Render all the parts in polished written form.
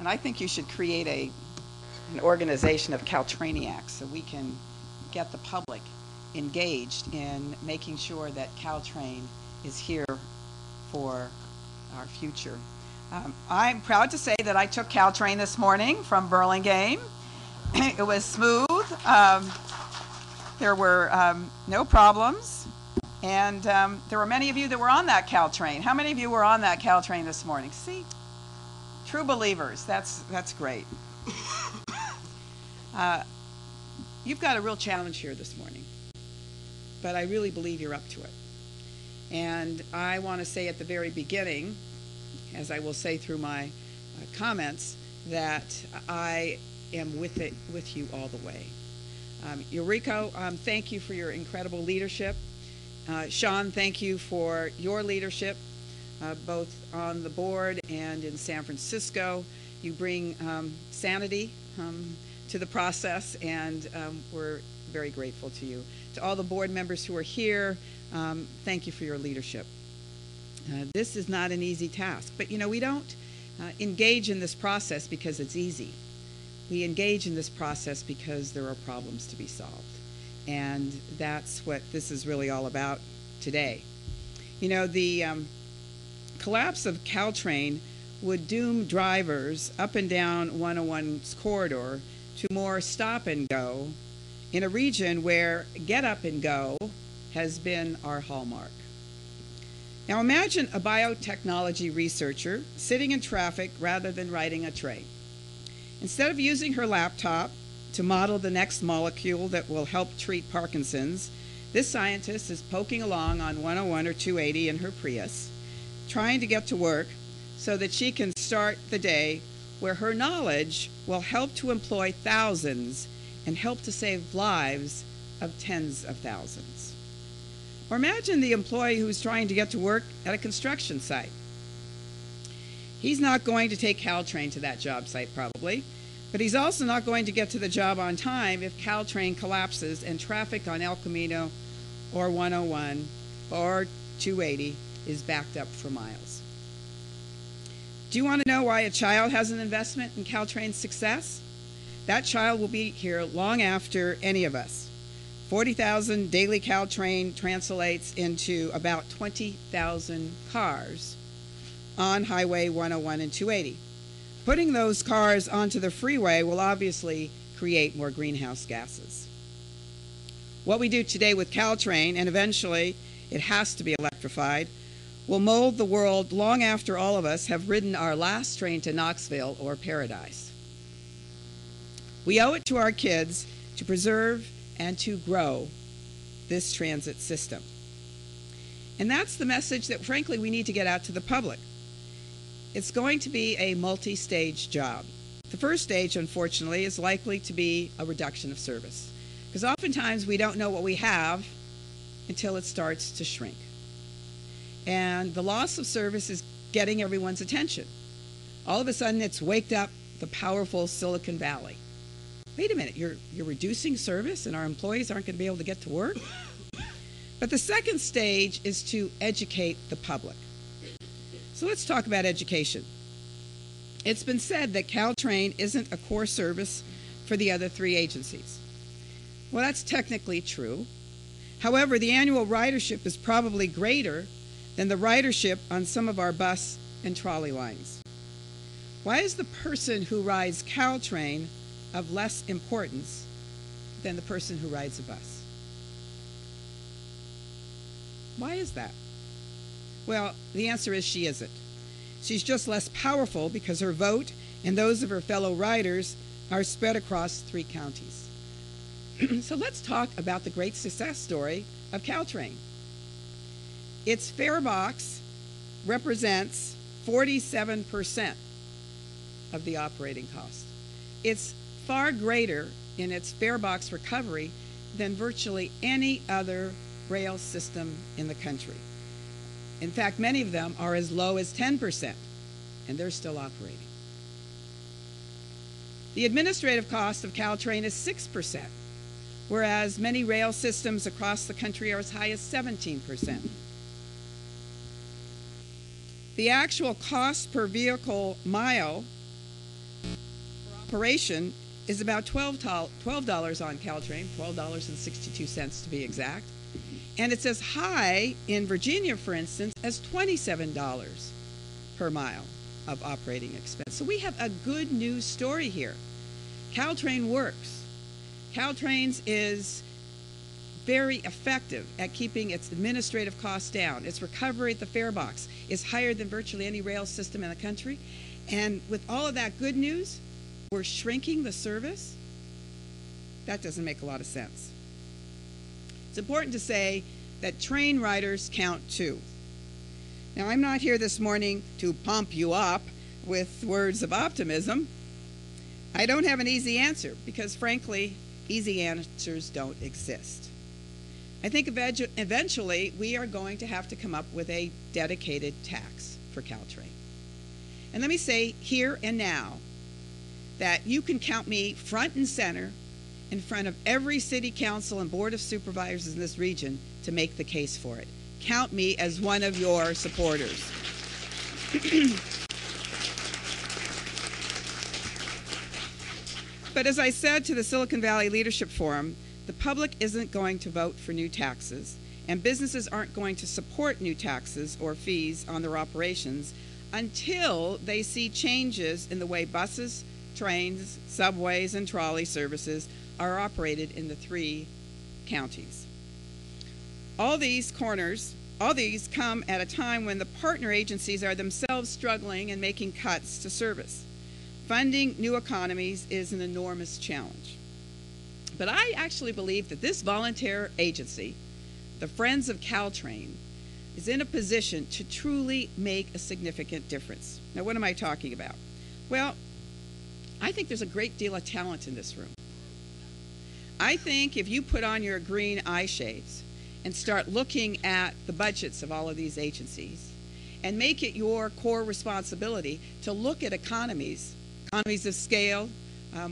And I think you should create an organization of CalTrainiacs so we can get the public engaged in making sure that CalTrain is here for our future. I'm proud to say that I took CalTrain this morning from Burlingame. It was smooth. There were no problems. And there were many of you that were on that CalTrain. How many of you were on that CalTrain this morning? See? True believers. That's great. You've got a real challenge here this morning. But I really believe you're up to it. And I want to say at the very beginning, as I will say through my comments, that I am with you all the way. Eureka, thank you for your incredible leadership. Sean, thank you for your leadership, both on the board and in San Francisco. You bring sanity to the process, and we're very grateful to you. To all the board members who are here, thank you for your leadership. This is not an easy task, but we don't engage in this process because it's easy. We engage in this process because there are problems to be solved. And that's what this is really all about today. The collapse of CalTrain would doom drivers up and down 101's corridor to more stop and go in a region where get up and go has been our hallmark. Now imagine a biotechnology researcher sitting in traffic rather than riding a train. Instead of using her laptop to model the next molecule that will help treat Parkinson's, this scientist is poking along on 101 or 280 in her Prius, trying to get to work so that she can start the day where her knowledge will help to employ thousands and help to save lives of tens of thousands. Or imagine the employee who's trying to get to work at a construction site. He's not going to take CalTrain to that job site probably, but he's also not going to get to the job on time if CalTrain collapses and traffic on El Camino or 101 or 280 is backed up for miles. Do you want to know why a child has an investment in CalTrain's success? That child will be here long after any of us. 40,000 daily CalTrain translates into about 20,000 cars on Highway 101 and 280. Putting those cars onto the freeway will obviously create more greenhouse gases. What we do today with CalTrain, and eventually it has to be electrified, will mold the world long after all of us have ridden our last train to Knoxville or Paradise. We owe it to our kids to preserve and to grow this transit system. And that's the message that, frankly, we need to get out to the public. It's going to be a multi-stage job. The first stage, unfortunately, is likely to be a reduction of service, because oftentimes we don't know what we have until it starts to shrink. And the loss of service is getting everyone's attention. All of a sudden, it's waked up the powerful Silicon Valley. Wait a minute, you're reducing service and our employees aren't going to be able to get to work? But the second stage is to educate the public. So let's talk about education. It's been said that CalTrain isn't a core service for the other three agencies. Well, that's technically true. However, the annual ridership is probably greater than the ridership on some of our bus and trolley lines. Why is the person who rides CalTrain of less importance than the person who rides a bus? Why is that? Well, the answer is she isn't. She's just less powerful because her vote and those of her fellow riders are spread across 3 counties. So let's talk about the great success story of CalTrain. Its fare box represents 47% of the operating cost. It's far greater in its fare box recovery than virtually any other rail system in the country. In fact, many of them are as low as 10%, and they're still operating. The administrative cost of CalTrain is 6%, whereas many rail systems across the country are as high as 17%. The actual cost per vehicle mile operation is about $12 on CalTrain, $12.62 to be exact. And it's as high in Virginia, for instance, as $27 per mile of operating expense. So we have a good news story here. CalTrain works. CalTrain is very effective at keeping its administrative costs down. Its recovery at the fare box is higher than virtually any rail system in the country. And with all of that good news, we're shrinking the service? That doesn't make a lot of sense. It's important to say that train riders count too. Now, I'm not here this morning to pump you up with words of optimism. I don't have an easy answer because, frankly, easy answers don't exist. I think eventually we are going to have to come up with a dedicated tax for CalTrain. And let me say here and now that you can count me front and center in front of every city council and board of supervisors in this region to make the case for it. Count me as one of your supporters. But as I said to the Silicon Valley Leadership Forum, the public isn't going to vote for new taxes, and businesses aren't going to support new taxes or fees on their operations until they see changes in the way buses, trains, subways, and trolley services are operated in the 3 counties. All these come at a time when the partner agencies are themselves struggling and making cuts to service. Funding new economies is an enormous challenge. But I actually believe that this volunteer agency, the Friends of CalTrain, is in a position to truly make a significant difference. Now, what am I talking about? Well, I think there's a great deal of talent in this room. I think if you put on your green eye shades and start looking at the budgets of all of these agencies and make it your core responsibility to look at economies of scale,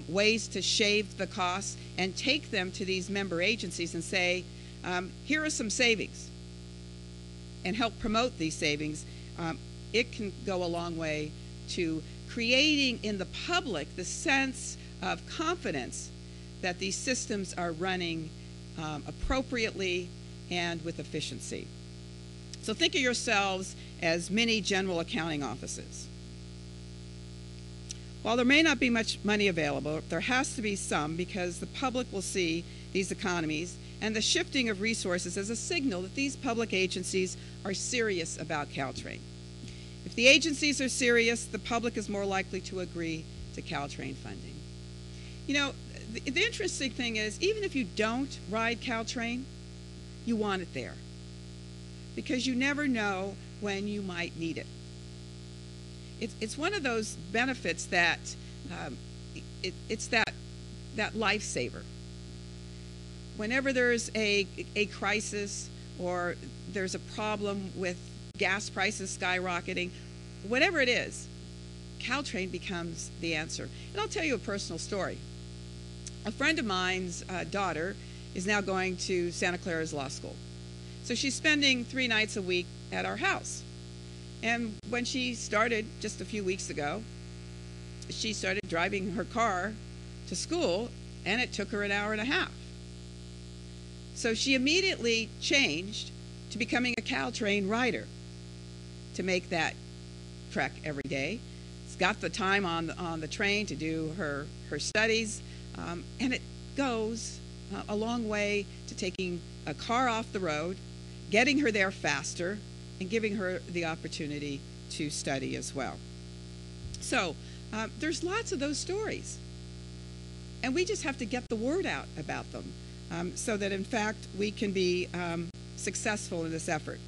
ways to shave the costs, and take them to these member agencies and say, here are some savings, and help promote these savings, it can go a long way to creating in the public the sense of confidence that these systems are running appropriately and with efficiency. So think of yourselves as mini general accounting offices. While there may not be much money available, there has to be some because the public will see these economies and the shifting of resources as a signal that these public agencies are serious about CalTrain. If the agencies are serious, the public is more likely to agree to CalTrain funding. You know, the interesting thing is, even if you don't ride CalTrain, you want it there because you never know when you might need it. It's one of those benefits that it's that lifesaver. Whenever there's a crisis or there's a problem with gas prices skyrocketing, whatever it is, CalTrain becomes the answer. And I'll tell you a personal story. A friend of mine's daughter is now going to Santa Clara's law school. So she's spending 3 nights a week at our house. And when she started just a few weeks ago, she started driving her car to school, and it took her an hour and a half. So she immediately changed to becoming a CalTrain rider to make that trek every day. She's got the time on the train to do her studies, and it goes a long way to taking a car off the road, getting her there faster, and giving her the opportunity to study as well. So there's lots of those stories. And we just have to get the word out about them so that, in fact, we can be successful in this effort.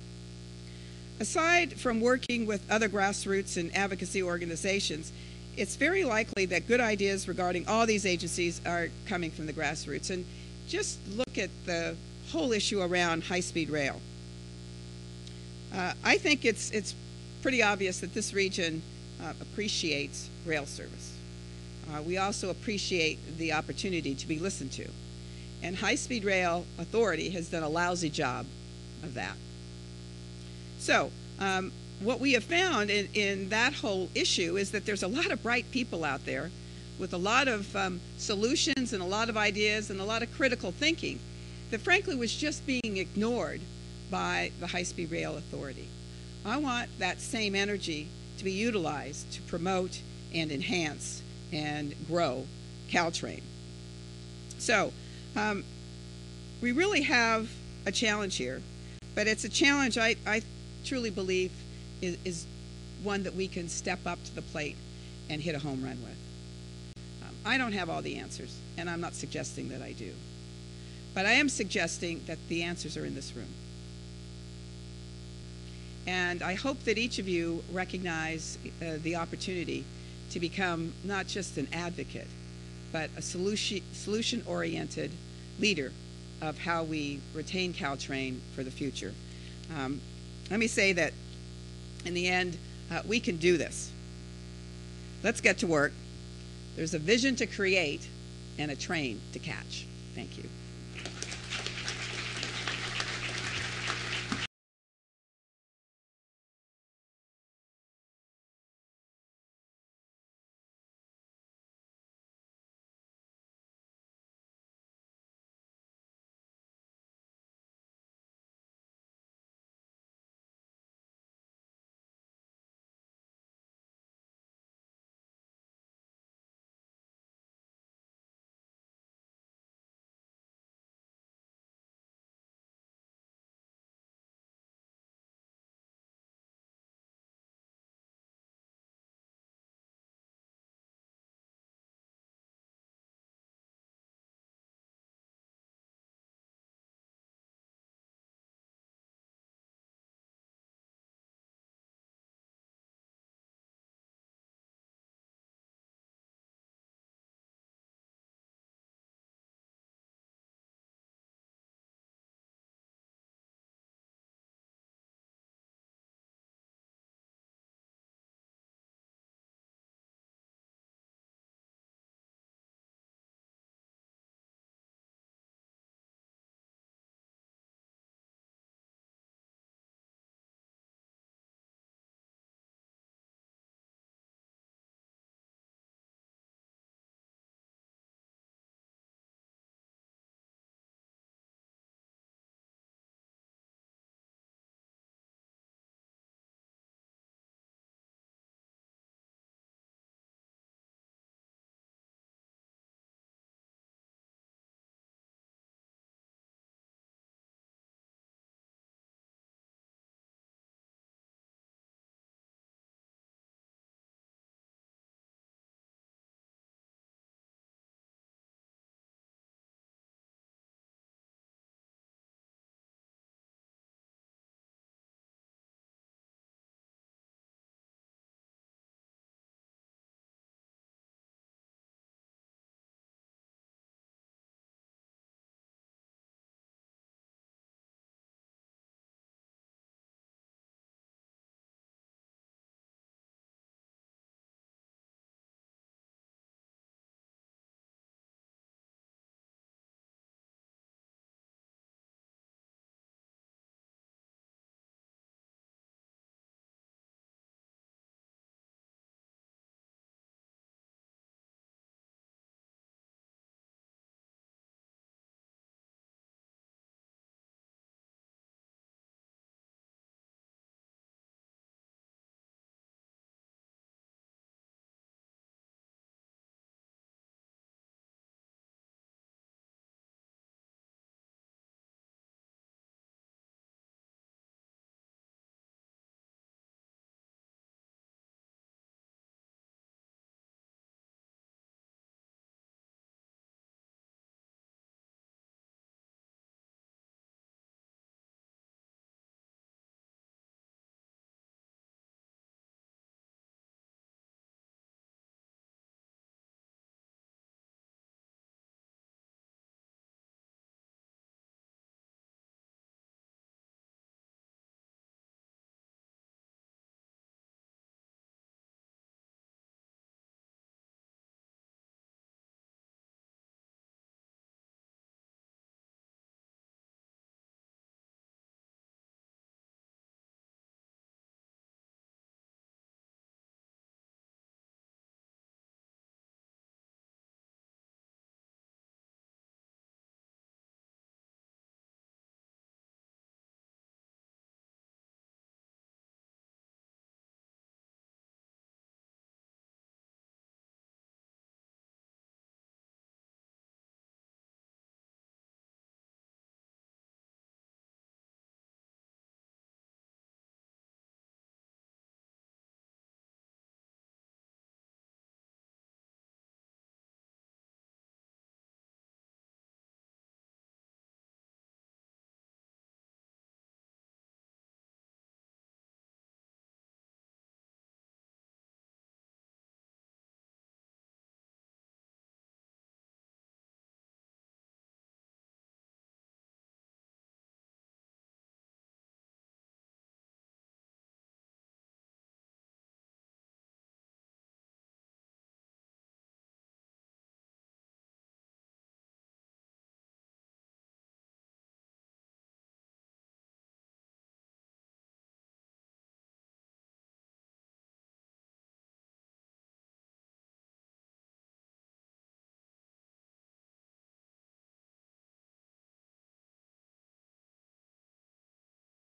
Aside from working with other grassroots and advocacy organizations, it's very likely that good ideas regarding all these agencies are coming from the grassroots. And just look at the whole issue around high-speed rail. I think it's pretty obvious that this region appreciates rail service. We also appreciate the opportunity to be listened to. And High-Speed Rail Authority has done a lousy job of that. So what we have found in that whole issue is that there's a lot of bright people out there with a lot of solutions and a lot of ideas and a lot of critical thinking that frankly was just being ignored by the High-Speed Rail Authority. I want that same energy to be utilized to promote and enhance and grow CalTrain. So we really have a challenge here, but it's a challenge I truly believe is one that we can step up to the plate and hit a home run with. I don't have all the answers, and I'm not suggesting that I do. But I am suggesting that the answers are in this room. And I hope that each of you recognize the opportunity to become not just an advocate, but a solution-oriented leader of how we retain CalTrain for the future. Let me say that in the end, we can do this. Let's get to work. There's a vision to create and a train to catch. Thank you.